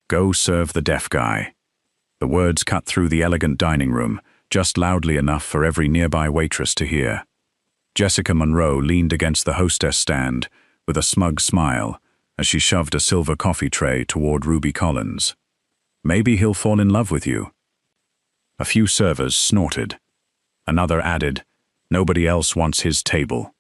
"Go serve the deaf guy." The words cut through the elegant dining room, just loudly enough for every nearby waitress to hear. Jessica Monroe leaned against the hostess stand with a smug smile as she shoved a silver coffee tray toward Ruby Collins. "Maybe he'll fall in love with you." A few servers snorted. Another added, "Nobody else wants his table."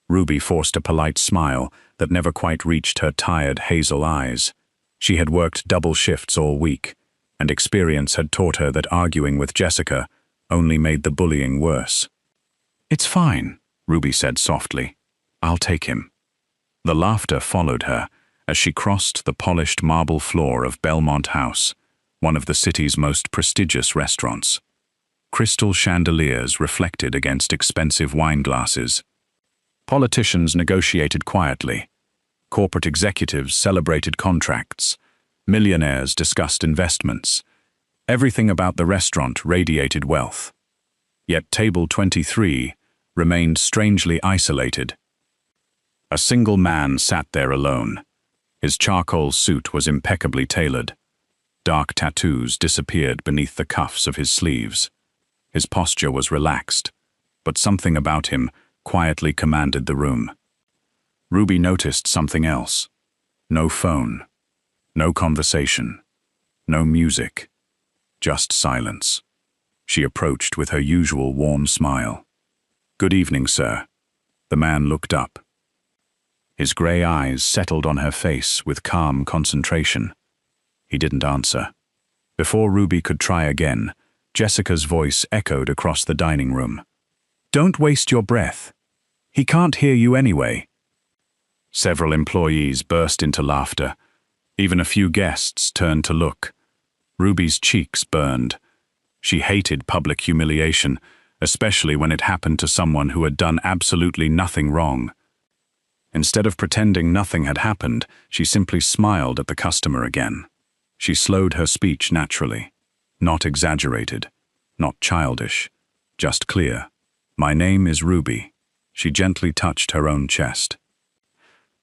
Ruby forced a polite smile that never quite reached her tired hazel eyes. She had worked double shifts all week, and experience had taught her that arguing with Jessica only made the bullying worse. "It's fine," Ruby said softly. "I'll take him." The laughter followed her as she crossed the polished marble floor of Belmont House, one of the city's most prestigious restaurants. Crystal chandeliers reflected against expensive wine glasses. Politicians negotiated quietly. Corporate executives celebrated contracts. Millionaires discussed investments. Everything about the restaurant radiated wealth. Yet Table 23 remained strangely isolated. A single man sat there alone. His charcoal suit was impeccably tailored. Dark tattoos disappeared beneath the cuffs of his sleeves. His posture was relaxed, but something about him quietly commanded the room. Ruby noticed something else. No phone. No conversation. No music. Just silence. She approached with her usual warm smile. "Good evening, sir." The man looked up. His grey eyes settled on her face with calm concentration. He didn't answer. Before Ruby could try again, Jessica's voice echoed across the dining room. "Don't waste your breath. He can't hear you anyway." Several employees burst into laughter. Even a few guests turned to look. Ruby's cheeks burned. She hated public humiliation, especially when it happened to someone who had done absolutely nothing wrong. Instead of pretending nothing had happened, she simply smiled at the customer again. She slowed her speech naturally. Not exaggerated, not childish, just clear. "My name is Ruby." She gently touched her own chest.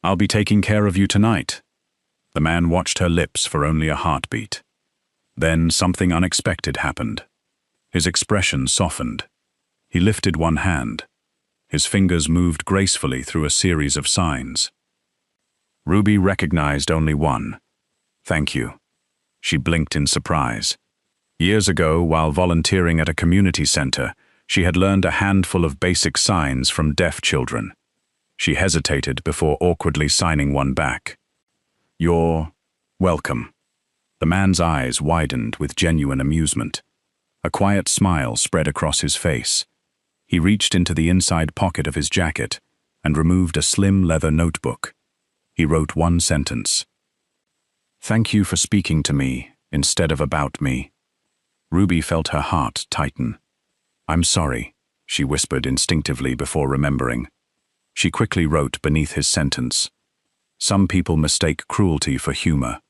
"I'll be taking care of you tonight." The man watched her lips for only a heartbeat. Then something unexpected happened. His expression softened. He lifted one hand. His fingers moved gracefully through a series of signs. Ruby recognized only one. "Thank you." She blinked in surprise. Years ago, while volunteering at a community center, she had learned a handful of basic signs from deaf children. She hesitated before awkwardly signing one back. "You're welcome." The man's eyes widened with genuine amusement. A quiet smile spread across his face. He reached into the inside pocket of his jacket and removed a slim leather notebook. He wrote one sentence. "Thank you for speaking to me instead of about me." Ruby felt her heart tighten. "I'm sorry," she whispered instinctively before remembering. She quickly wrote beneath his sentence, "Some people mistake cruelty for humor."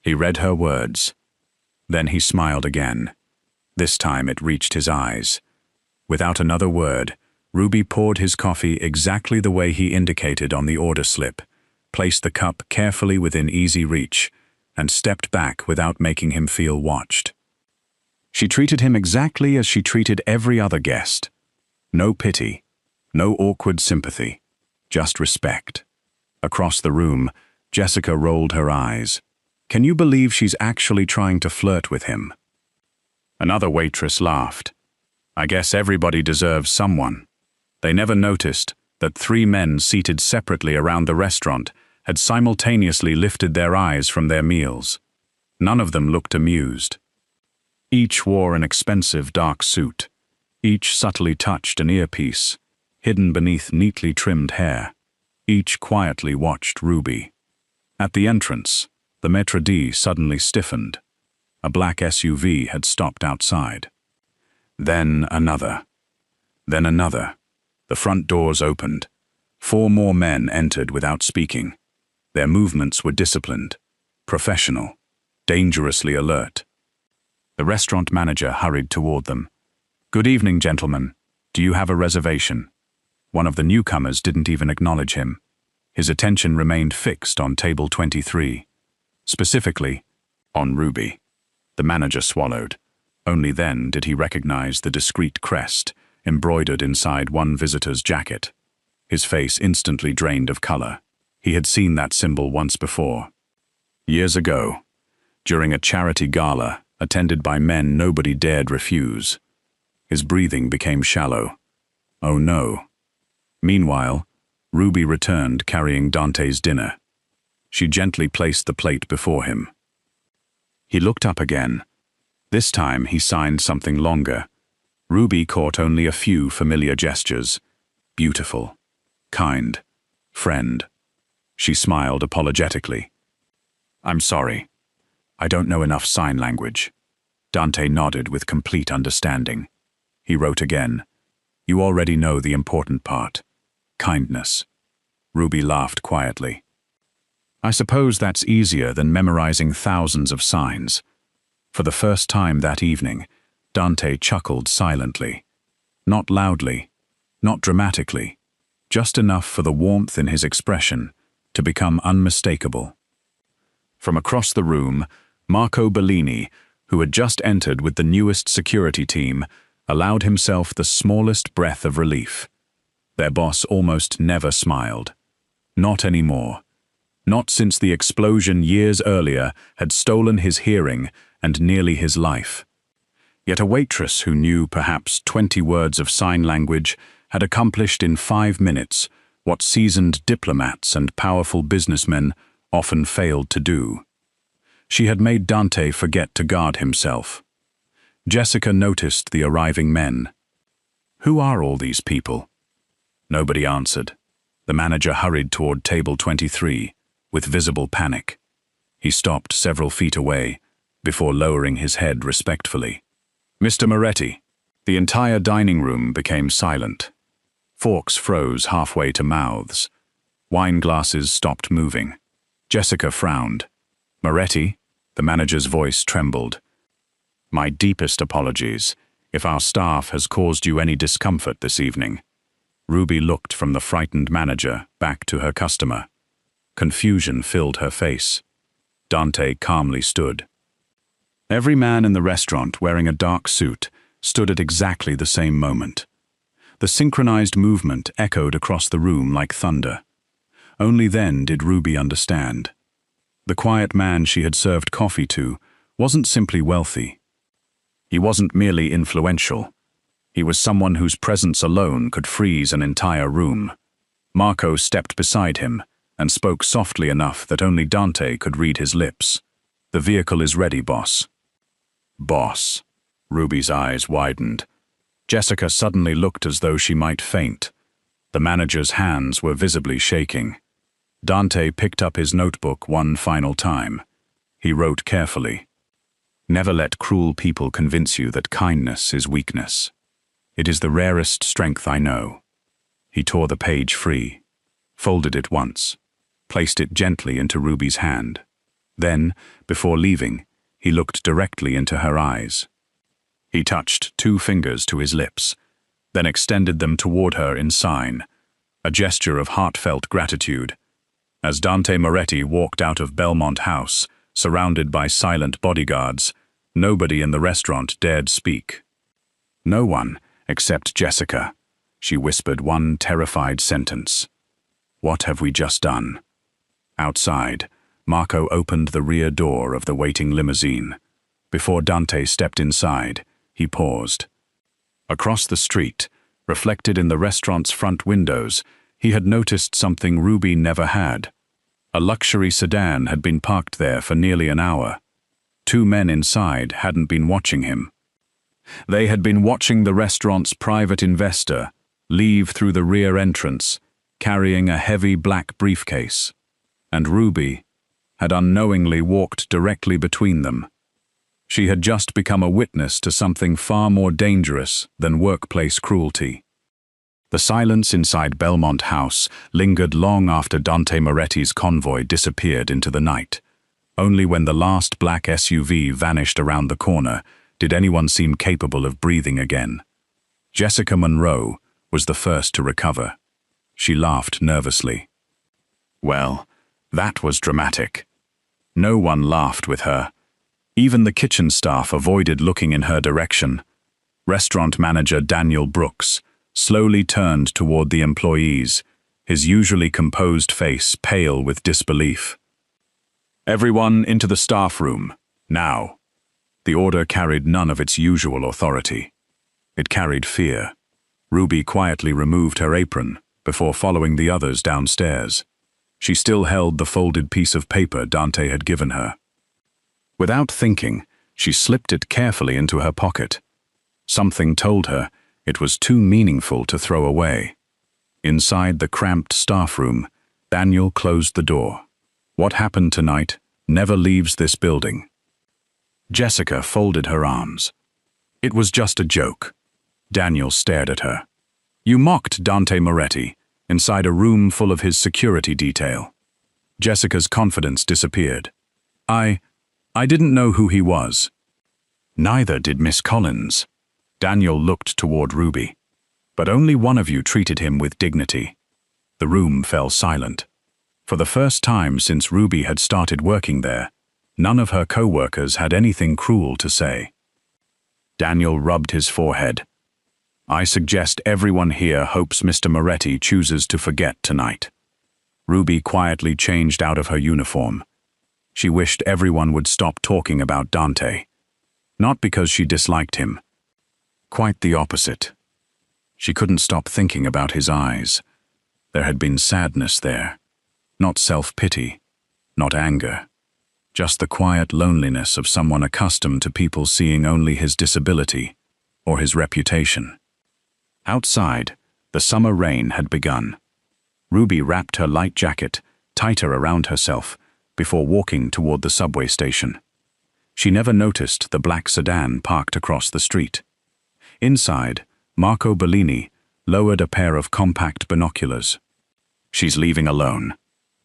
He read her words. Then he smiled again. This time it reached his eyes. Without another word, Ruby poured his coffee exactly the way he indicated on the order slip, placed the cup carefully within easy reach, and stepped back without making him feel watched. She treated him exactly as she treated every other guest. No pity, no awkward sympathy, just respect. Across the room, Jessica rolled her eyes. Can you believe she's actually trying to flirt with him? Another waitress laughed. I guess everybody deserves someone. They never noticed that 3 men seated separately around the restaurant had simultaneously lifted their eyes from their meals. None of them looked amused. Each wore an expensive dark suit. Each subtly touched an earpiece, hidden beneath neatly trimmed hair. Each quietly watched Ruby. At the entrance, the Maître d' suddenly stiffened. A black SUV had stopped outside. Then another. Then another. The front doors opened. 4 more men entered without speaking. Their movements were disciplined, professional, dangerously alert. The restaurant manager hurried toward them. Good evening, gentlemen. Do you have a reservation? One of the newcomers didn't even acknowledge him. His attention remained fixed on table 23. Specifically, on Ruby. The manager swallowed. Only then did he recognize the discreet crest embroidered inside one visitor's jacket. His face instantly drained of color. He had seen that symbol once before. Years ago, during a charity gala attended by men nobody dared refuse. His breathing became shallow. Oh no. Meanwhile, Ruby returned carrying Dante's dinner. She gently placed the plate before him. He looked up again. This time he signed something longer. Ruby caught only a few familiar gestures. Beautiful, kind, friend. She smiled apologetically. I'm sorry. I don't know enough sign language. Dante nodded with complete understanding. He wrote again. You already know the important part. Kindness. Ruby laughed quietly. I suppose that's easier than memorizing thousands of signs. For the first time that evening, Dante chuckled silently. Not loudly, not dramatically, just enough for the warmth in his expression to become unmistakable. From across the room, Marco Bellini, who had just entered with the newest security team, allowed himself the smallest breath of relief. Their boss almost never smiled. Not anymore. Not since the explosion years earlier had stolen his hearing and nearly his life. Yet a waitress who knew perhaps 20 words of sign language had accomplished in 5 minutes what seasoned diplomats and powerful businessmen often failed to do. She had made Dante forget to guard himself. Jessica noticed the arriving men. Who are all these people? Nobody answered. The manager hurried toward table 23, with visible panic. He stopped several feet away, before lowering his head respectfully. Mr. Moretti. The entire dining room became silent. Forks froze halfway to mouths. Wine glasses stopped moving. Jessica frowned. Moretti? The manager's voice trembled. My deepest apologies if our staff has caused you any discomfort this evening. Ruby looked from the frightened manager back to her customer. Confusion filled her face. Dante calmly stood. Every man in the restaurant wearing a dark suit stood at exactly the same moment. The synchronized movement echoed across the room like thunder. Only then did Ruby understand. The quiet man she had served coffee to wasn't simply wealthy. He wasn't merely influential. He was someone whose presence alone could freeze an entire room. Marco stepped beside him and spoke softly enough that only Dante could read his lips. The vehicle is ready, boss. Boss. Ruby's eyes widened. Jessica suddenly looked as though she might faint. The manager's hands were visibly shaking. Dante picked up his notebook one final time. He wrote carefully. Never let cruel people convince you that kindness is weakness. It is the rarest strength I know. He tore the page free, folded it once, placed it gently into Ruby's hand. Then, before leaving, he looked directly into her eyes. He touched 2 fingers to his lips, then extended them toward her in sign, a gesture of heartfelt gratitude. As Dante Moretti walked out of Belmont House, surrounded by silent bodyguards, nobody in the restaurant dared speak. No one, except Jessica. She whispered one terrified sentence. What have we just done? Outside, Marco opened the rear door of the waiting limousine. Before Dante stepped inside, he paused. Across the street, reflected in the restaurant's front windows, he had noticed something Ruby never had. A luxury sedan had been parked there for nearly an hour. 2 men inside hadn't been watching him. They had been watching the restaurant's private investor leave through the rear entrance, carrying a heavy black briefcase. And Ruby had unknowingly walked directly between them. She had just become a witness to something far more dangerous than workplace cruelty. The silence inside Belmont House lingered long after Dante Moretti's convoy disappeared into the night. Only when the last black SUV vanished around the corner did anyone seem capable of breathing again. Jessica Monroe was the first to recover. She laughed nervously. Well, that was dramatic. No one laughed with her. Even the kitchen staff avoided looking in her direction. Restaurant manager Daniel Brooks slowly turned toward the employees, his usually composed face pale with disbelief. "Everyone into the staff room, now." The order carried none of its usual authority. It carried fear. Ruby quietly removed her apron before following the others downstairs. She still held the folded piece of paper Dante had given her. Without thinking, she slipped it carefully into her pocket. Something told her it was too meaningful to throw away. Inside the cramped staff room, Daniel closed the door. What happened tonight never leaves this building. Jessica folded her arms. It was just a joke. Daniel stared at her. You mocked Dante Moretti inside a room full of his security detail. Jessica's confidence disappeared. I didn't know who he was. Neither did Miss Collins. Daniel looked toward Ruby. But only one of you treated him with dignity. The room fell silent. For the first time since Ruby had started working there, none of her co-workers had anything cruel to say. Daniel rubbed his forehead. I suggest everyone here hopes Mr. Moretti chooses to forget tonight. Ruby quietly changed out of her uniform. She wished everyone would stop talking about Dante. Not because she disliked him. Quite the opposite. She couldn't stop thinking about his eyes. There had been sadness there. Not self-pity, not anger. Just the quiet loneliness of someone accustomed to people seeing only his disability or his reputation. Outside, the summer rain had begun. Ruby wrapped her light jacket tighter around herself before walking toward the subway station. She never noticed the black sedan parked across the street. Inside, Marco Bellini lowered a pair of compact binoculars. She's leaving alone.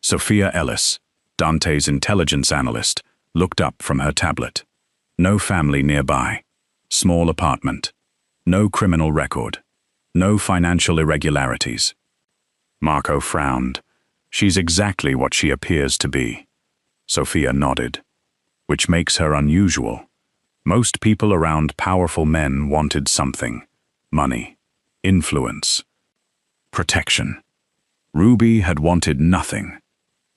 Sophia Ellis, Dante's intelligence analyst, looked up from her tablet. No family nearby. Small apartment. No criminal record. No financial irregularities. Marco frowned. She's exactly what she appears to be. Sophia nodded. Which makes her unusual. Most people around powerful men wanted something. Money. Influence. Protection. Ruby had wanted nothing.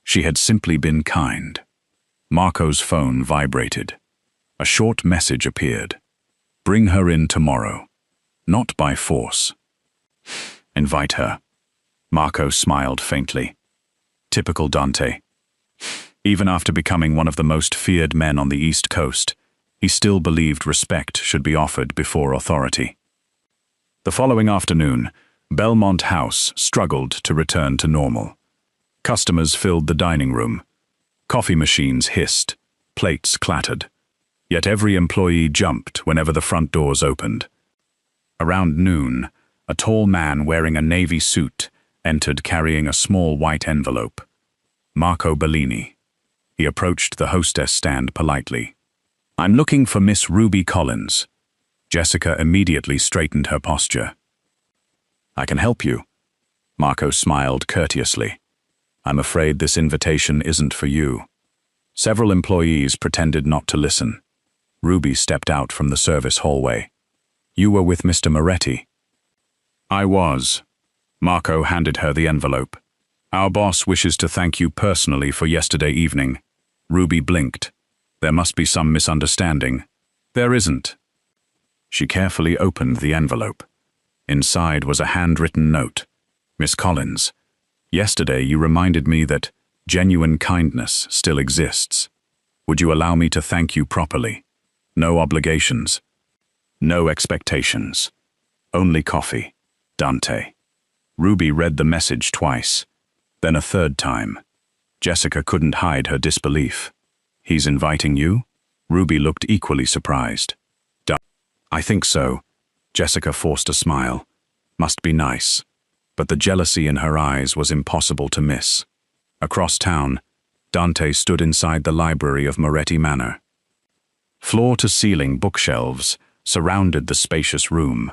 She had simply been kind. Marco's phone vibrated. A short message appeared. Bring her in tomorrow. Not by force. Invite her. Marco smiled faintly. Typical Dante. Even after becoming one of the most feared men on the East Coast, he still believed respect should be offered before authority. The following afternoon, Belmont House struggled to return to normal. Customers filled the dining room. Coffee machines hissed. Plates clattered. Yet every employee jumped whenever the front doors opened. Around noon, a tall man wearing a navy suit entered carrying a small white envelope. Marco Bellini. He approached the hostess stand politely. I'm looking for Miss Ruby Collins. Jessica immediately straightened her posture. I can help you. Marco smiled courteously. I'm afraid this invitation isn't for you. Several employees pretended not to listen. Ruby stepped out from the service hallway. You were with Mr. Moretti. I was. Marco handed her the envelope. Our boss wishes to thank you personally for yesterday evening. Ruby blinked. There must be some misunderstanding. There isn't. She carefully opened the envelope. Inside was a handwritten note. Miss Collins, yesterday you reminded me that genuine kindness still exists. Would you allow me to thank you properly? No obligations. No expectations. Only coffee. Dante. Ruby read the message twice, then a third time. Jessica couldn't hide her disbelief. He's inviting you? Ruby looked equally surprised. I think so. Jessica forced a smile. Must be nice. But the jealousy in her eyes was impossible to miss. Across town, Dante stood inside the library of Moretti Manor. Floor-to-ceiling bookshelves surrounded the spacious room.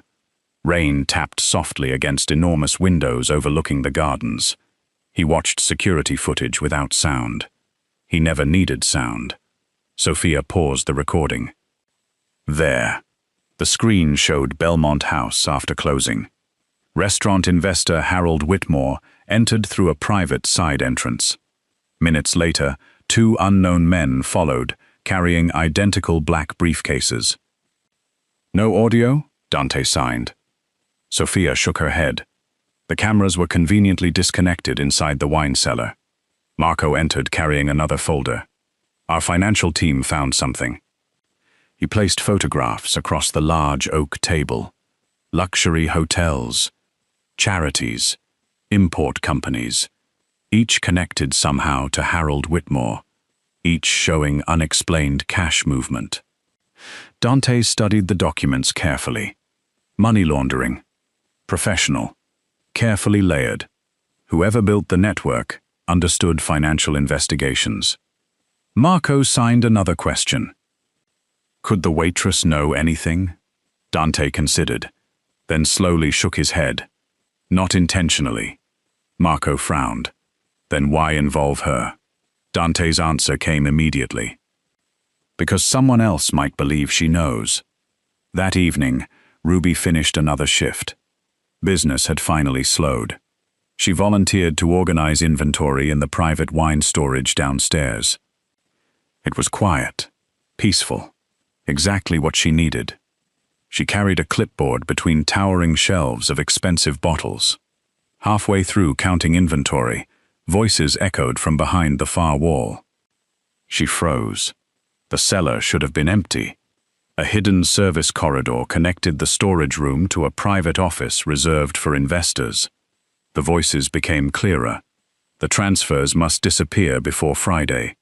Rain tapped softly against enormous windows overlooking the gardens. He watched security footage without sound. He never needed sound. Sophia paused the recording. There. The screen showed Belmont House after closing. Restaurant investor Harold Whitmore entered through a private side entrance. Minutes later, 2 unknown men followed, carrying identical black briefcases. "No audio?" Dante signed. Sophia shook her head. The cameras were conveniently disconnected inside the wine cellar. Marco entered carrying another folder. "Our financial team found something." He placed photographs across the large oak table. Luxury hotels, charities, import companies, each connected somehow to Harold Whitmore, each showing unexplained cash movement. Dante studied the documents carefully. Money laundering. Professional. Carefully layered. Whoever built the network understood financial investigations. Marco signed another question. Could the waitress know anything? Dante considered, then slowly shook his head. Not intentionally. Marco frowned. Then why involve her? Dante's answer came immediately. Because someone else might believe she knows. That evening, Ruby finished another shift. Business had finally slowed. She volunteered to organize inventory in the private wine storage downstairs. It was quiet, peaceful. Exactly what she needed. She carried a clipboard between towering shelves of expensive bottles. Halfway through counting inventory, voices echoed from behind the far wall. She froze. The cellar should have been empty. A hidden service corridor connected the storage room to a private office reserved for investors. The voices became clearer. The transfers must disappear before Friday.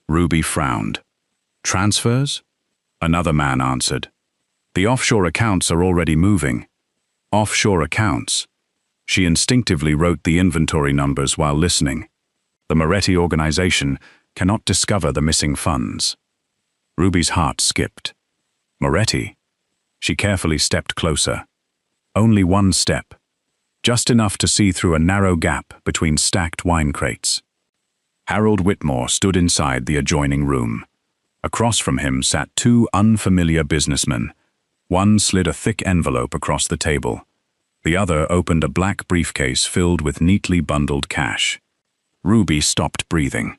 Ruby frowned. Transfers? Another man answered. The offshore accounts are already moving. Offshore accounts. She instinctively wrote the inventory numbers while listening. The Moretti organization cannot discover the missing funds. Ruby's heart skipped. Moretti? She carefully stepped closer. Only one step. Just enough to see through a narrow gap between stacked wine crates. Harold Whitmore stood inside the adjoining room. Across from him sat 2 unfamiliar businessmen. One slid a thick envelope across the table. The other opened a black briefcase filled with neatly bundled cash. Ruby stopped breathing.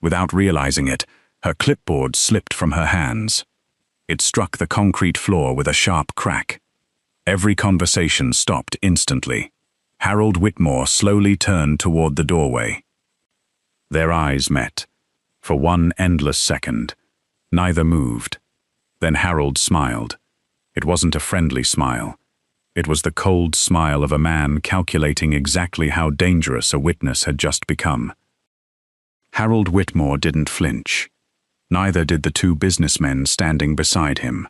Without realizing it, her clipboard slipped from her hands. It struck the concrete floor with a sharp crack. Every conversation stopped instantly. Harold Whitmore slowly turned toward the doorway. Their eyes met. For one endless second. Neither moved. Then Harold smiled. It wasn't a friendly smile. It was the cold smile of a man calculating exactly how dangerous a witness had just become. Harold Whitmore didn't flinch. Neither did the 2 businessmen standing beside him.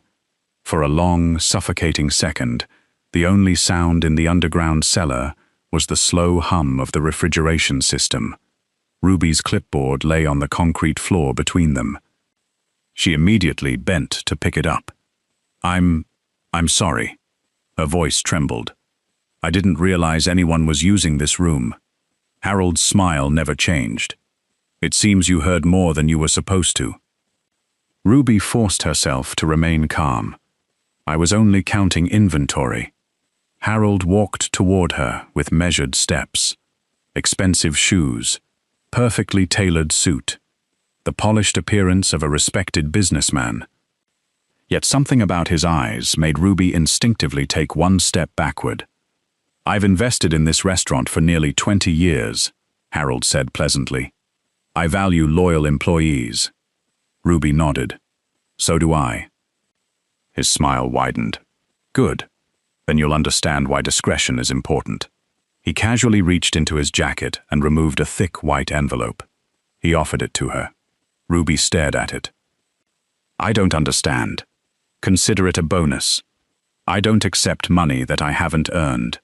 For a long, suffocating second, the only sound in the underground cellar was the slow hum of the refrigeration system. Ruby's clipboard lay on the concrete floor between them. She immediately bent to pick it up. I'm sorry." Her voice trembled. "I didn't realize anyone was using this room." Harold's smile never changed. "It seems you heard more than you were supposed to." Ruby forced herself to remain calm. "I was only counting inventory." Harold walked toward her with measured steps. Expensive shoes, perfectly tailored suit, the polished appearance of a respected businessman. Yet something about his eyes made Ruby instinctively take one step backward. "I've invested in this restaurant for nearly 20 years, Harold said pleasantly. "I value loyal employees." Ruby nodded. "So do I." His smile widened. "Good. Then you'll understand why discretion is important." He casually reached into his jacket and removed a thick white envelope. He offered it to her. Ruby stared at it. "I don't understand. Consider it a bonus. I don't accept money that I haven't earned."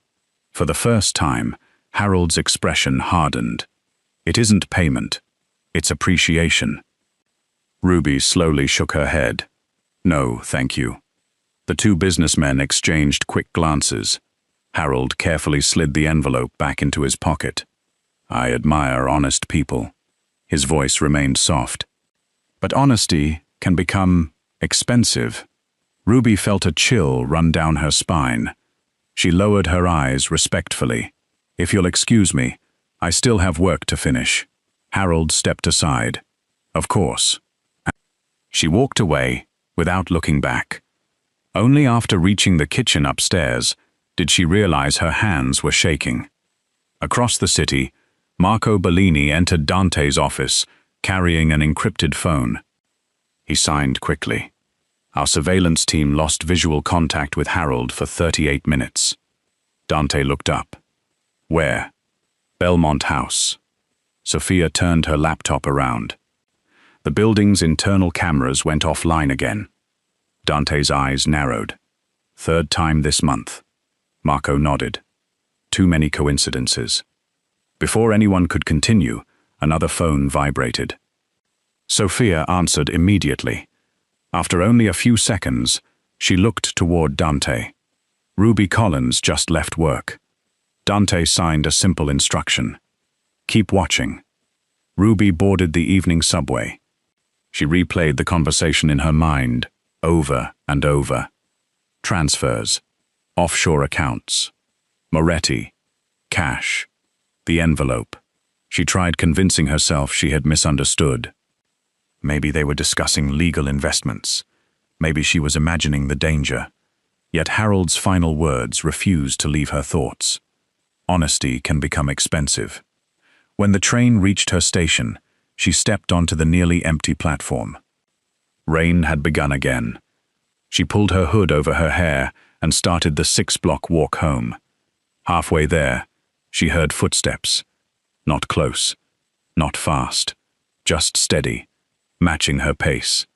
For the first time, Harold's expression hardened. "It isn't payment. It's appreciation." Ruby slowly shook her head. "No, thank you." The 2 businessmen exchanged quick glances. Harold carefully slid the envelope back into his pocket. "I admire honest people." His voice remained soft. But honesty can become expensive. Ruby felt a chill run down her spine. She lowered her eyes respectfully. "If you'll excuse me, I still have work to finish." Harold stepped aside. "Of course." She walked away without looking back. Only after reaching the kitchen upstairs did she realize her hands were shaking. Across the city, Marco Bellini entered Dante's office, carrying an encrypted phone. He signed quickly. "Our surveillance team lost visual contact with Harold for 38 minutes. Dante looked up. "Where?" "Belmont House." Sophia turned her laptop around. The building's internal cameras went offline again. Dante's eyes narrowed. "Third time this month." Marco nodded. Too many coincidences. Before anyone could continue, another phone vibrated. Sophia answered immediately. After only a few seconds, she looked toward Dante. Ruby Collins just left work. Dante signed a simple instruction. "Keep watching." Ruby boarded the evening subway. She replayed the conversation in her mind, over and over. Transfers, offshore accounts, Moretti, cash, the envelope. She tried convincing herself she had misunderstood. Maybe they were discussing legal investments. Maybe she was imagining the danger. Yet Harold's final words refused to leave her thoughts. Honesty can become expensive. When the train reached her station, she stepped onto the nearly empty platform. Rain had begun again. She pulled her hood over her hair and started the 6-block walk home. Halfway there, she heard footsteps. Not close, not fast, just steady, matching her pace.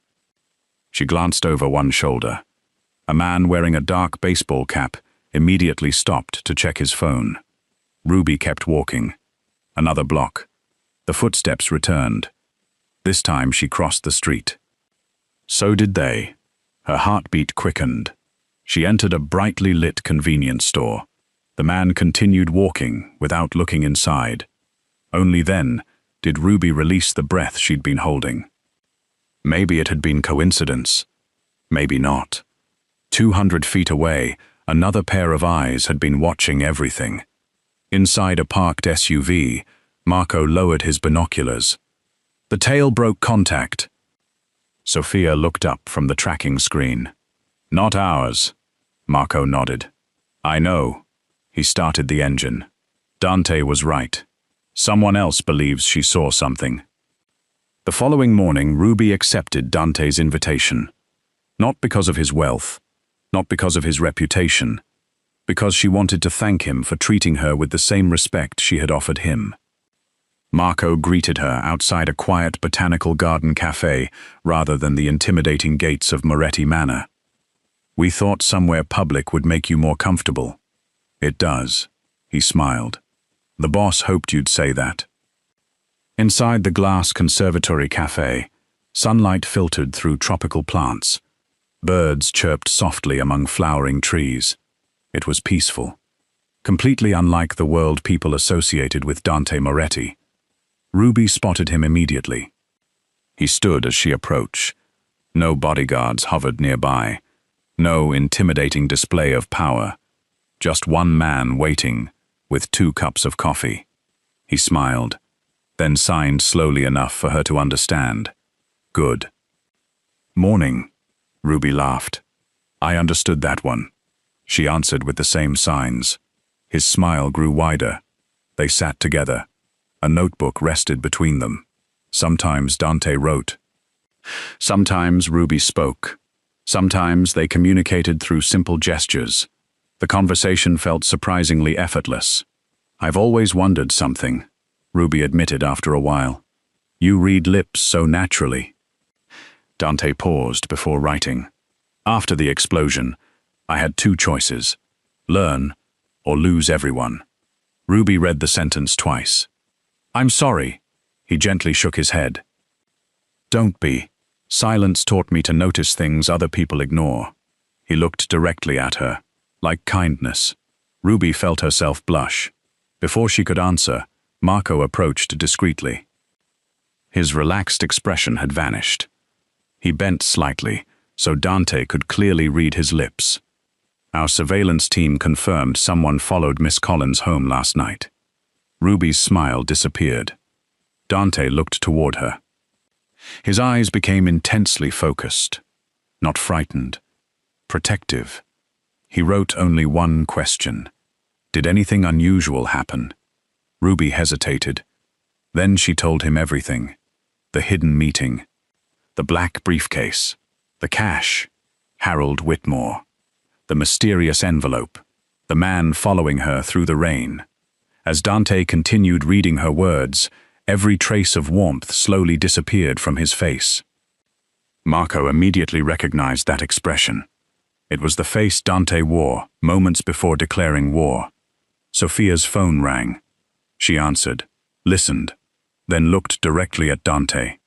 She glanced over one shoulder. A man wearing a dark baseball cap immediately stopped to check his phone. Ruby kept walking. Another block. The footsteps returned. This time she crossed the street. So did they. Her heartbeat quickened. She entered a brightly lit convenience store. The man continued walking without looking inside. Only then did Ruby release the breath she'd been holding. Maybe it had been coincidence. Maybe not. 200 feet away, another pair of eyes had been watching everything. Inside a parked SUV, Marco lowered his binoculars. The tail broke contact. Sophia looked up from the tracking screen. "Not ours." Marco nodded. "I know." He started the engine. Dante was right. Someone else believes she saw something. The following morning, Ruby accepted Dante's invitation. Not because of his wealth, not because of his reputation, because she wanted to thank him for treating her with the same respect she had offered him. Marco greeted her outside a quiet botanical garden cafe rather than the intimidating gates of Moretti Manor. "We thought somewhere public would make you more comfortable." "It does," he smiled. "The boss hoped you'd say that." Inside the glass conservatory cafe, sunlight filtered through tropical plants. Birds chirped softly among flowering trees. It was peaceful, completely unlike the world people associated with Dante Moretti. Ruby spotted him immediately. He stood as she approached. No bodyguards hovered nearby. No intimidating display of power. Just one man waiting, with 2 cups of coffee. He smiled, then signed slowly enough for her to understand. "Good." "Morning," Ruby laughed. "I understood that one." She answered with the same signs. His smile grew wider. They sat together. A notebook rested between them. Sometimes Dante wrote. Sometimes Ruby spoke. Sometimes they communicated through simple gestures. The conversation felt surprisingly effortless. "I've always wondered something," Ruby admitted after a while. "You read lips so naturally." Dante paused before writing. "After the explosion, I had 2 choices. Learn or lose everyone." Ruby read the sentence twice. "I'm sorry." He gently shook his head. "Don't be. Silence taught me to notice things other people ignore." He looked directly at her, like kindness. Ruby felt herself blush. Before she could answer, Marco approached discreetly. His relaxed expression had vanished. He bent slightly, so Dante could clearly read his lips. Our surveillance team confirmed someone followed Miss Collins home last night. Ruby's smile disappeared. Dante looked toward her. His eyes became intensely focused, not frightened, protective. He wrote only one question. Did anything unusual happen? Ruby hesitated. Then she told him everything. The hidden meeting, the black briefcase, the cash, Harold Whitmore, the mysterious envelope, the man following her through the rain. As Dante continued reading her words, every trace of warmth slowly disappeared from his face. Marco immediately recognized that expression. It was the face Dante wore moments before declaring war. Sophia's phone rang. She answered, listened, then looked directly at Dante.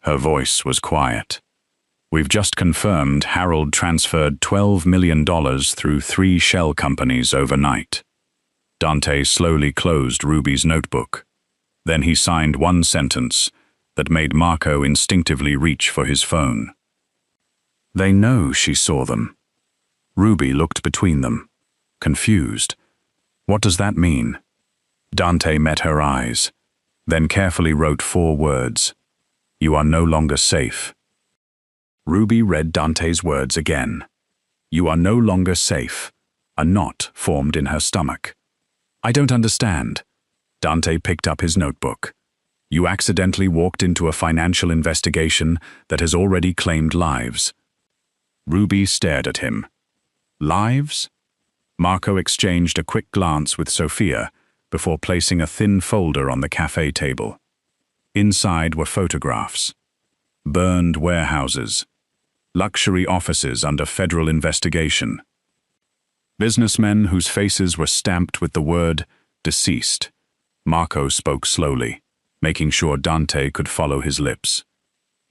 Her voice was quiet. We've just confirmed Harold transferred $12 million through 3 shell companies overnight. Dante slowly closed Ruby's notebook. Then he signed one sentence that made Marco instinctively reach for his phone. They know she saw them. Ruby looked between them, confused. What does that mean? Dante met her eyes, then carefully wrote 4 words. You are no longer safe. Ruby read Dante's words again. You are no longer safe. A knot formed in her stomach. I don't understand. Dante picked up his notebook. You accidentally walked into a financial investigation that has already claimed lives. Ruby stared at him. Lives? Marco exchanged a quick glance with Sophia before placing a thin folder on the cafe table. Inside were photographs. Burned warehouses. Luxury offices under federal investigation. Businessmen whose faces were stamped with the word deceased. Marco spoke slowly, making sure Dante could follow his lips.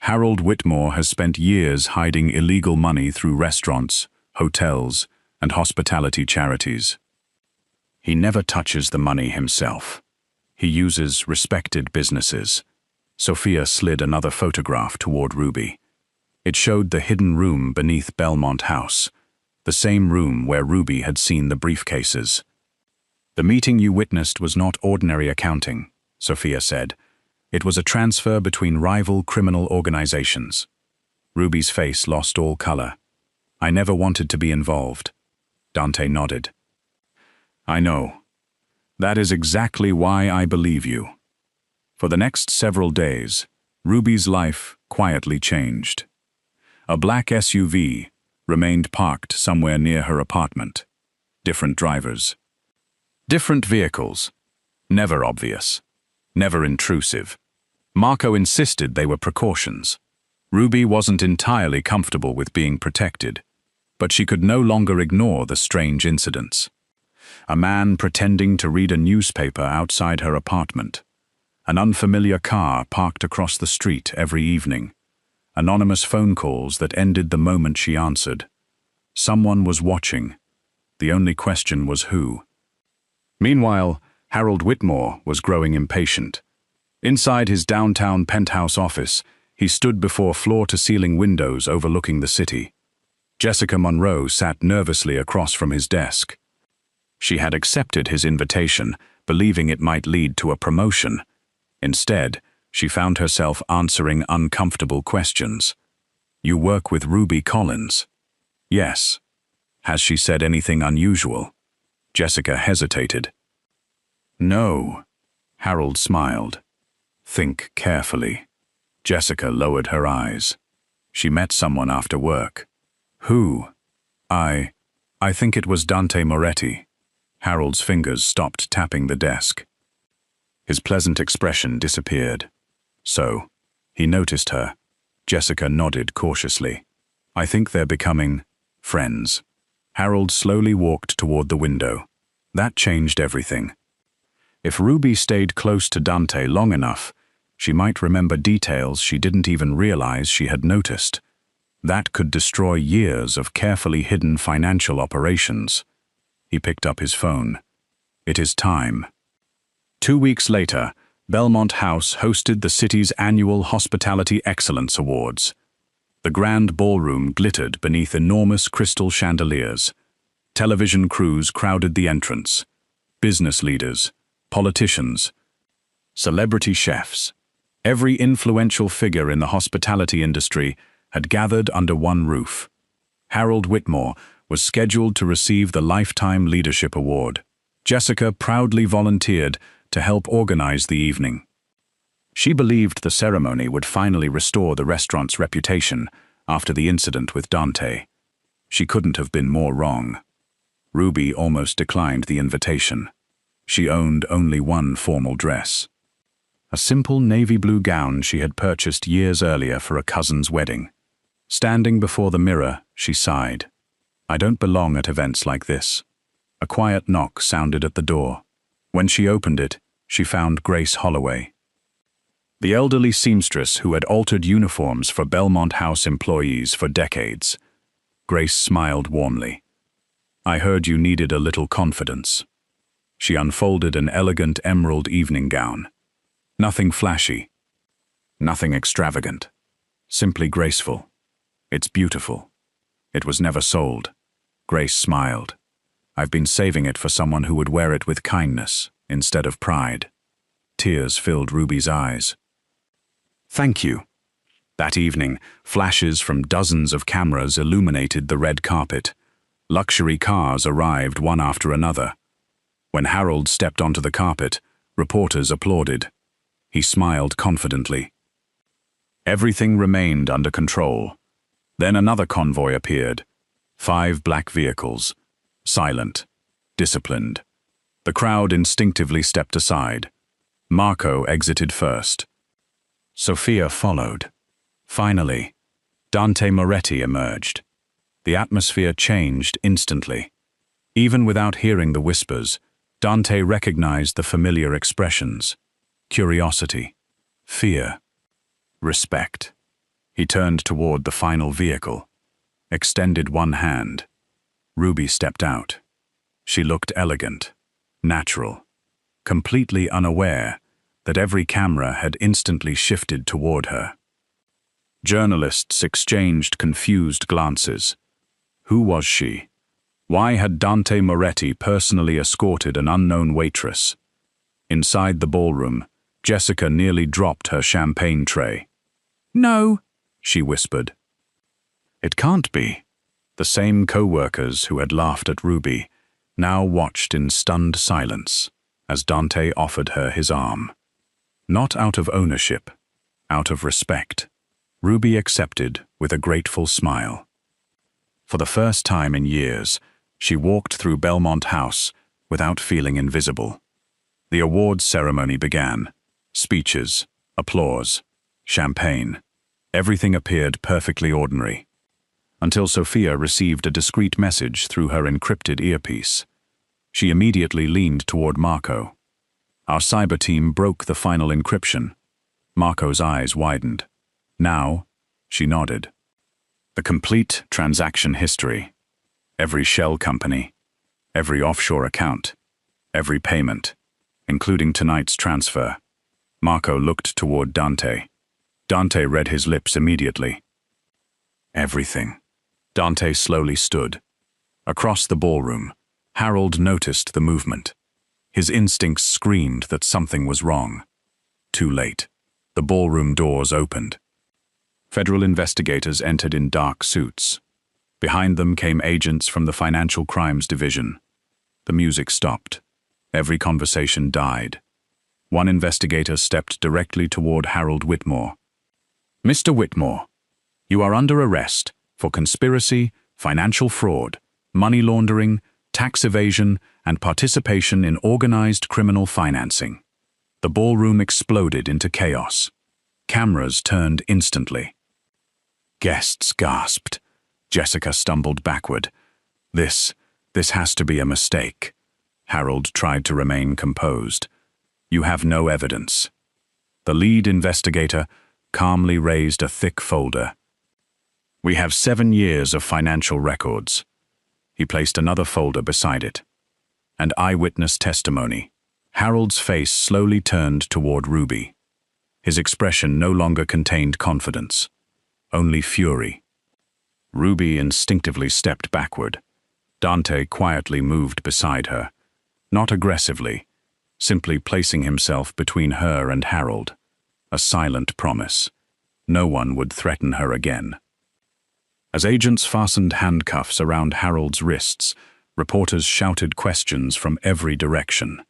Harold Whitmore has spent years hiding illegal money through restaurants, hotels, and hospitality charities. He never touches the money himself. He uses respected businesses. Sophia slid another photograph toward Ruby. It showed the hidden room beneath Belmont House, the same room where Ruby had seen the briefcases. The meeting you witnessed was not ordinary accounting, Sophia said. It was a transfer between rival criminal organizations. Ruby's face lost all color. I never wanted to be involved. Dante nodded. I know. That is exactly why I believe you. For the next several days, Ruby's life quietly changed. A black SUV remained parked somewhere near her apartment. Different drivers. Different vehicles. Never obvious. Never intrusive. Marco insisted they were precautions. Ruby wasn't entirely comfortable with being protected, but she could no longer ignore the strange incidents. A man pretending to read a newspaper outside her apartment. An unfamiliar car parked across the street every evening. Anonymous phone calls that ended the moment she answered. Someone was watching. The only question was who. Meanwhile, Harold Whitmore was growing impatient. Inside his downtown penthouse office, he stood before floor-to-ceiling windows overlooking the city. Jessica Monroe sat nervously across from his desk. She had accepted his invitation, believing it might lead to a promotion. Instead, she found herself answering uncomfortable questions. You work with Ruby Collins? Yes. Has she said anything unusual? Jessica hesitated. No. Harold smiled. Think carefully. Jessica lowered her eyes. She met someone after work. Who? I think it was Dante Moretti. Harold's fingers stopped tapping the desk. His pleasant expression disappeared. So, he noticed her. Jessica nodded cautiously. I think they're becoming friends. Harold slowly walked toward the window. That changed everything. If Ruby stayed close to Dante long enough, she might remember details she didn't even realize she had noticed. That could destroy years of carefully hidden financial operations. He picked up his phone. It is time. 2 weeks later, Belmont House hosted the city's annual Hospitality Excellence Awards. The grand ballroom glittered beneath enormous crystal chandeliers. Television crews crowded the entrance. Business leaders, politicians, celebrity chefs. Every influential figure in the hospitality industry had gathered under one roof. Harold Whitmore was scheduled to receive the Lifetime Leadership Award. Jessica proudly volunteered to help organize the evening. She believed the ceremony would finally restore the restaurant's reputation after the incident with Dante. She couldn't have been more wrong. Ruby almost declined the invitation. She owned only one formal dress. A simple navy blue gown she had purchased years earlier for a cousin's wedding. Standing before the mirror, she sighed. "I don't belong at events like this." A quiet knock sounded at the door. When she opened it, she found Grace Holloway, the elderly seamstress who had altered uniforms for Belmont House employees for decades. Grace smiled warmly. "I heard you needed a little confidence." She unfolded an elegant emerald evening gown. Nothing flashy, nothing extravagant, simply graceful. "It's beautiful. It was never sold." Grace smiled. "I've been saving it for someone who would wear it with kindness instead of pride." Tears filled Ruby's eyes. "Thank you." That evening, flashes from dozens of cameras illuminated the red carpet. Luxury cars arrived one after another. When Harold stepped onto the carpet, reporters applauded. He smiled confidently. Everything remained under control. Then another convoy appeared. 5 black vehicles. Silent. Disciplined. The crowd instinctively stepped aside. Marco exited first. Sophia followed. Finally, Dante Moretti emerged. The atmosphere changed instantly. Even without hearing the whispers, Dante recognized the familiar expressions: curiosity, fear, respect. He turned toward the final vehicle, extended one hand. Ruby stepped out. She looked elegant, natural, completely unaware that every camera had instantly shifted toward her. Journalists exchanged confused glances. Who was she? Why had Dante Moretti personally escorted an unknown waitress? Inside the ballroom, Jessica nearly dropped her champagne tray. "No," she whispered. It can't be. The same co-workers who had laughed at Ruby now watched in stunned silence as Dante offered her his arm. Not out of ownership, out of respect. Ruby accepted with a grateful smile. For the first time in years, she walked through Belmont House without feeling invisible. The awards ceremony began. Speeches, applause, champagne. Everything appeared perfectly ordinary. Until Sophia received a discreet message through her encrypted earpiece. She immediately leaned toward Marco. Our cyber team broke the final encryption. Marco's eyes widened. Now, she nodded. The complete transaction history. Every shell company, every offshore account, every payment, including tonight's transfer. Marco looked toward Dante. Dante read his lips immediately. Everything. Dante slowly stood. Across the ballroom, Harold noticed the movement. His instincts screamed that something was wrong. Too late. The ballroom doors opened. Federal investigators entered in dark suits. Behind them came agents from the Financial Crimes Division. The music stopped. Every conversation died. One investigator stepped directly toward Harold Whitmore. "Mr. Whitmore, you are under arrest for conspiracy, financial fraud, money laundering, tax evasion, and participation in organized criminal financing." The ballroom exploded into chaos. Cameras turned instantly. Guests gasped. Jessica stumbled backward. This has to be a mistake." Harold tried to remain composed. "You have no evidence." The lead investigator calmly raised a thick folder. "We have 7 years of financial records." He placed another folder beside it. "And eyewitness testimony. Harold's face slowly turned toward Ruby. His expression no longer contained confidence, only fury. Ruby instinctively stepped backward. Dante quietly moved beside her, not aggressively, simply placing himself between her and Harold. A silent promise. No one would threaten her again. As agents fastened handcuffs around Harold's wrists, reporters shouted questions from every direction.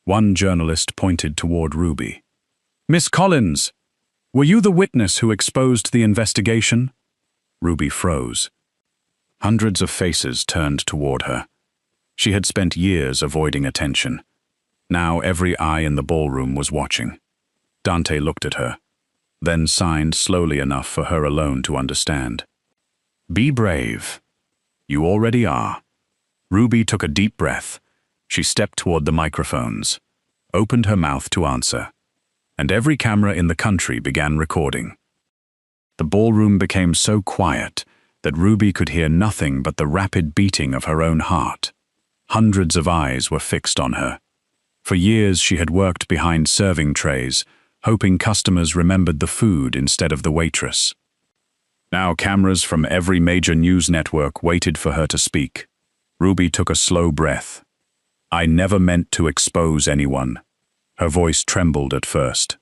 One journalist pointed toward Ruby. "Miss Collins, were you the witness who exposed the investigation?" Ruby froze. Hundreds of faces turned toward her. She had spent years avoiding attention. Now every eye in the ballroom was watching. Dante looked at her, then signed slowly enough for her alone to understand. "Be brave. You already are." Ruby took a deep breath. She stepped toward the microphones, opened her mouth to answer, and every camera in the country began recording. The ballroom became so quiet that Ruby could hear nothing but the rapid beating of her own heart. Hundreds of eyes were fixed on her. For years she had worked behind serving trays, hoping customers remembered the food instead of the waitress. Now cameras from every major news network waited for her to speak. Ruby took a slow breath. "I never meant to expose anyone." Her voice trembled at first.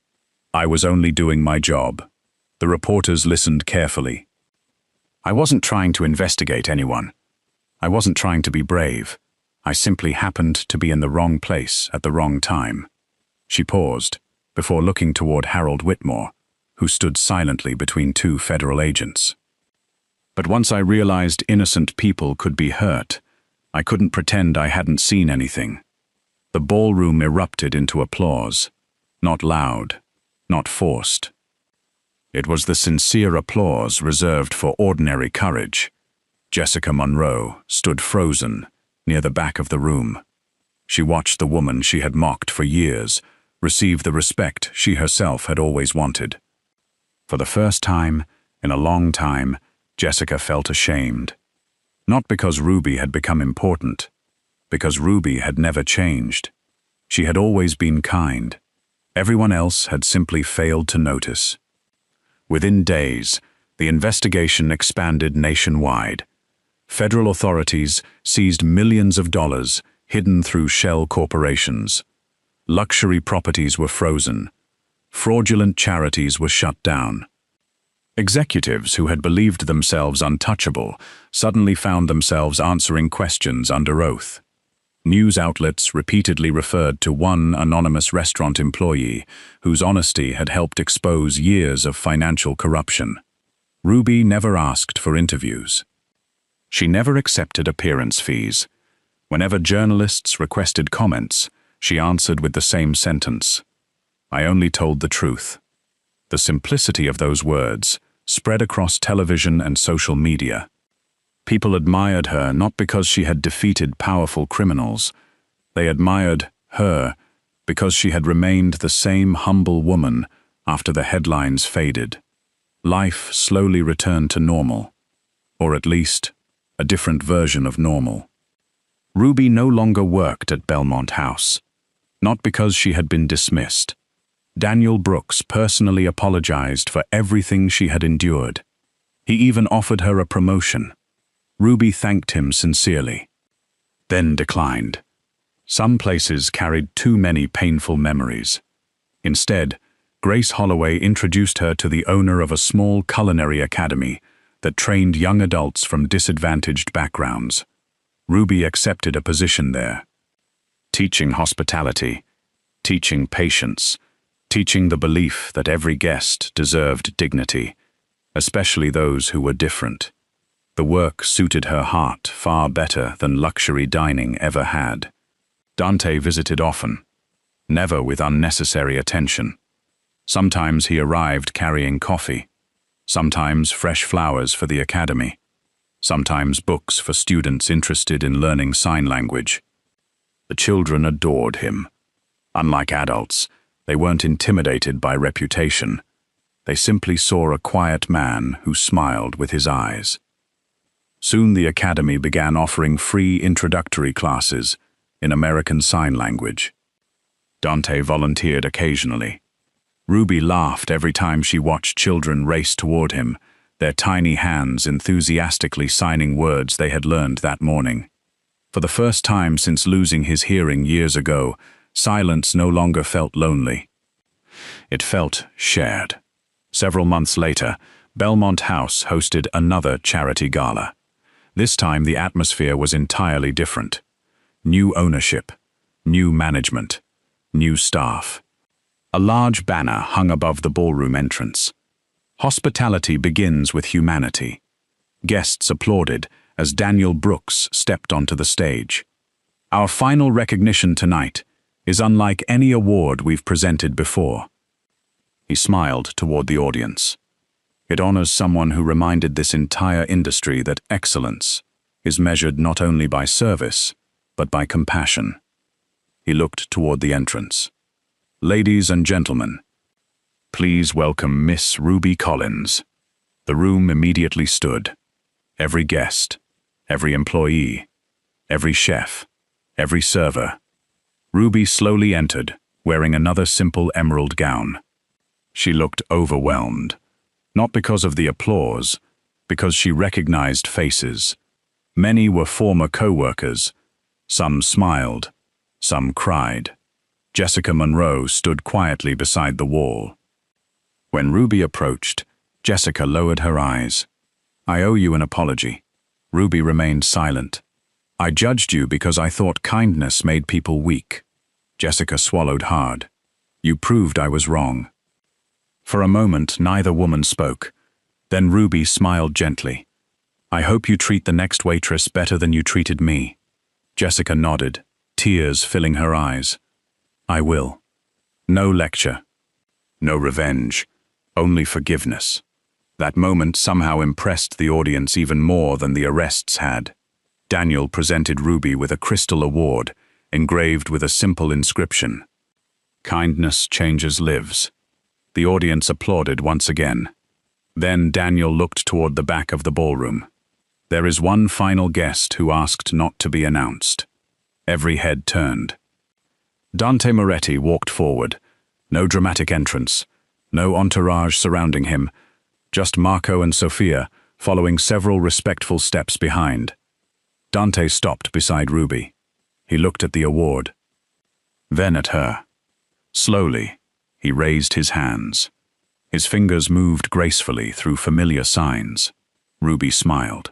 "I was only doing my job." The reporters listened carefully. "I wasn't trying to investigate anyone. I wasn't trying to be brave. I simply happened to be in the wrong place at the wrong time." She paused, before looking toward Harold Whitmore, who stood silently between two federal agents. "But once I realized innocent people could be hurt, I couldn't pretend I hadn't seen anything." The ballroom erupted into applause, not loud, not forced. It was the sincere applause reserved for ordinary courage. Jessica Monroe stood frozen near the back of the room. She watched the woman she had mocked for years receive the respect she herself had always wanted. For the first time in a long time, Jessica felt ashamed. Not because Ruby had become important, because Ruby had never changed. She had always been kind. Everyone else had simply failed to notice. Within days, the investigation expanded nationwide. Federal authorities seized millions of dollars hidden through shell corporations. Luxury properties were frozen. Fraudulent charities were shut down. Executives who had believed themselves untouchable suddenly found themselves answering questions under oath. News outlets repeatedly referred to one anonymous restaurant employee whose honesty had helped expose years of financial corruption. Ruby never asked for interviews. She never accepted appearance fees. Whenever journalists requested comments, she answered with the same sentence: "I only told the truth." The simplicity of those words spread across television and social media. People admired her not because she had defeated powerful criminals. They admired her because she had remained the same humble woman after the headlines faded. Life slowly returned to normal, or at least a different version of normal. Ruby no longer worked at Belmont House, not because she had been dismissed. Daniel Brooks personally apologized for everything she had endured. He even offered her a promotion. Ruby thanked him sincerely, then declined. Some places carried too many painful memories. Instead, Grace Holloway introduced her to the owner of a small culinary academy that trained young adults from disadvantaged backgrounds. Ruby accepted a position there, teaching hospitality, teaching patience, teaching the belief that every guest deserved dignity, especially those who were different. The work suited her heart far better than luxury dining ever had. Dante visited often, never with unnecessary attention. Sometimes he arrived carrying coffee, sometimes fresh flowers for the academy, sometimes books for students interested in learning sign language. The children adored him. Unlike adults, they weren't intimidated by reputation. They simply saw a quiet man who smiled with his eyes. Soon the academy began offering free introductory classes in American Sign Language. Dante volunteered occasionally. Ruby laughed every time she watched children race toward him, their tiny hands enthusiastically signing words they had learned that morning. For the first time since losing his hearing years ago, silence no longer felt lonely. It felt shared. Several months later, Belmont House hosted another charity gala. This time the atmosphere was entirely different. New ownership, new management, new staff. A large banner hung above the ballroom entrance. Hospitality begins with humanity. Guests applauded as Daniel Brooks stepped onto the stage. Our final recognition tonight is unlike any award we've presented before. He smiled toward the audience. It honors someone who reminded this entire industry that excellence is measured not only by service, but by compassion. He looked toward the entrance. Ladies and gentlemen, please welcome Miss Ruby Collins. The room immediately stood. Every guest, every employee, every chef, every server. Ruby slowly entered, wearing another simple emerald gown. She looked overwhelmed, not because of the applause, because she recognized faces. Many were former co-workers. Some smiled, some cried. Jessica Monroe stood quietly beside the wall. When Ruby approached, Jessica lowered her eyes. "I owe you an apology." Ruby remained silent. "I judged you because I thought kindness made people weak." Jessica swallowed hard. "You proved I was wrong." For a moment, neither woman spoke. Then Ruby smiled gently. "I hope you treat the next waitress better than you treated me." Jessica nodded, tears filling her eyes. "I will. No lecture. No revenge. Only forgiveness." That moment somehow impressed the audience even more than the arrests had. Daniel presented Ruby with a crystal award, engraved with a simple inscription. "Kindness changes lives." The audience applauded once again. Then Daniel looked toward the back of the ballroom. "There is one final guest who asked not to be announced." Every head turned. Dante Moretti walked forward. No dramatic entrance, no entourage surrounding him, just Marco and Sophia following several respectful steps behind. Dante stopped beside Ruby. He looked at the award, then at her. Slowly, he raised his hands. His fingers moved gracefully through familiar signs. Ruby smiled.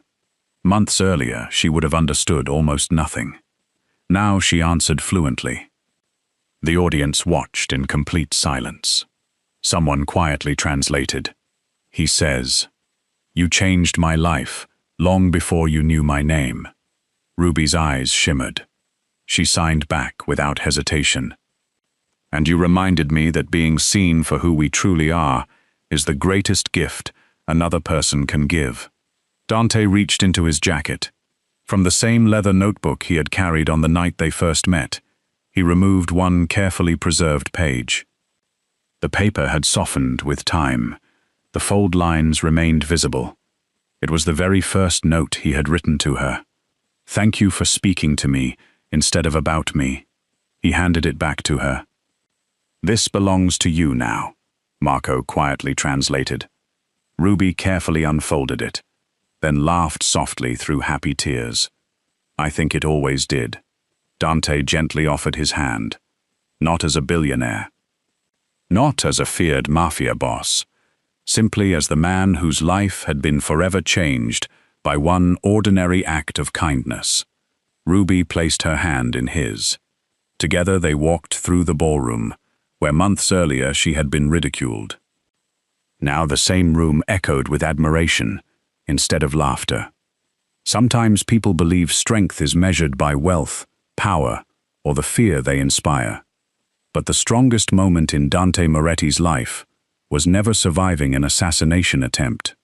Months earlier, she would have understood almost nothing. Now she answered fluently. The audience watched in complete silence. Someone quietly translated. "He says, 'You changed my life long before you knew my name.'" Ruby's eyes shimmered. She signed back without hesitation. "And you reminded me that being seen for who we truly are is the greatest gift another person can give." Dante reached into his jacket. From the same leather notebook he had carried on the night they first met, he removed one carefully preserved page. The paper had softened with time. The fold lines remained visible. It was the very first note he had written to her. "Thank you for speaking to me instead of about me." He handed it back to her. "This belongs to you now," Marco quietly translated. Ruby carefully unfolded it, then laughed softly through happy tears. "I think it always did." Dante gently offered his hand. Not as a billionaire. Not as a feared mafia boss. Simply as the man whose life had been forever changed by one ordinary act of kindness. Ruby placed her hand in his. Together they walked through the ballroom, where months earlier she had been ridiculed. Now the same room echoed with admiration instead of laughter. Sometimes people believe strength is measured by wealth, power, or the fear they inspire. But the strongest moment in Dante Moretti's life was never surviving an assassination attempt.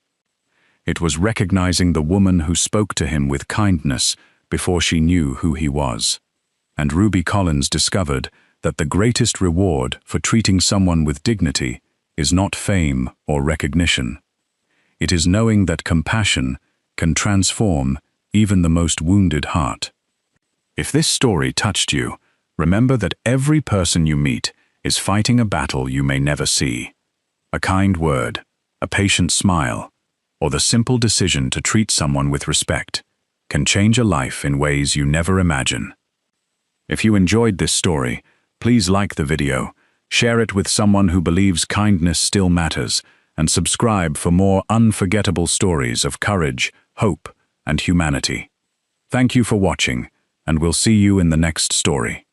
It was recognizing the woman who spoke to him with kindness before she knew who he was. And Ruby Collins discovered that the greatest reward for treating someone with dignity is not fame or recognition. It is knowing that compassion can transform even the most wounded heart. If this story touched you, Remember that every person you meet is fighting a battle you may never see. A kind word, a patient smile, or the simple decision to treat someone with respect can change a life in ways you never imagine. If you enjoyed this story, please like the video, share it with someone who believes kindness still matters, and subscribe for more unforgettable stories of courage, hope, and humanity. Thank you for watching, and we'll see you in the next story.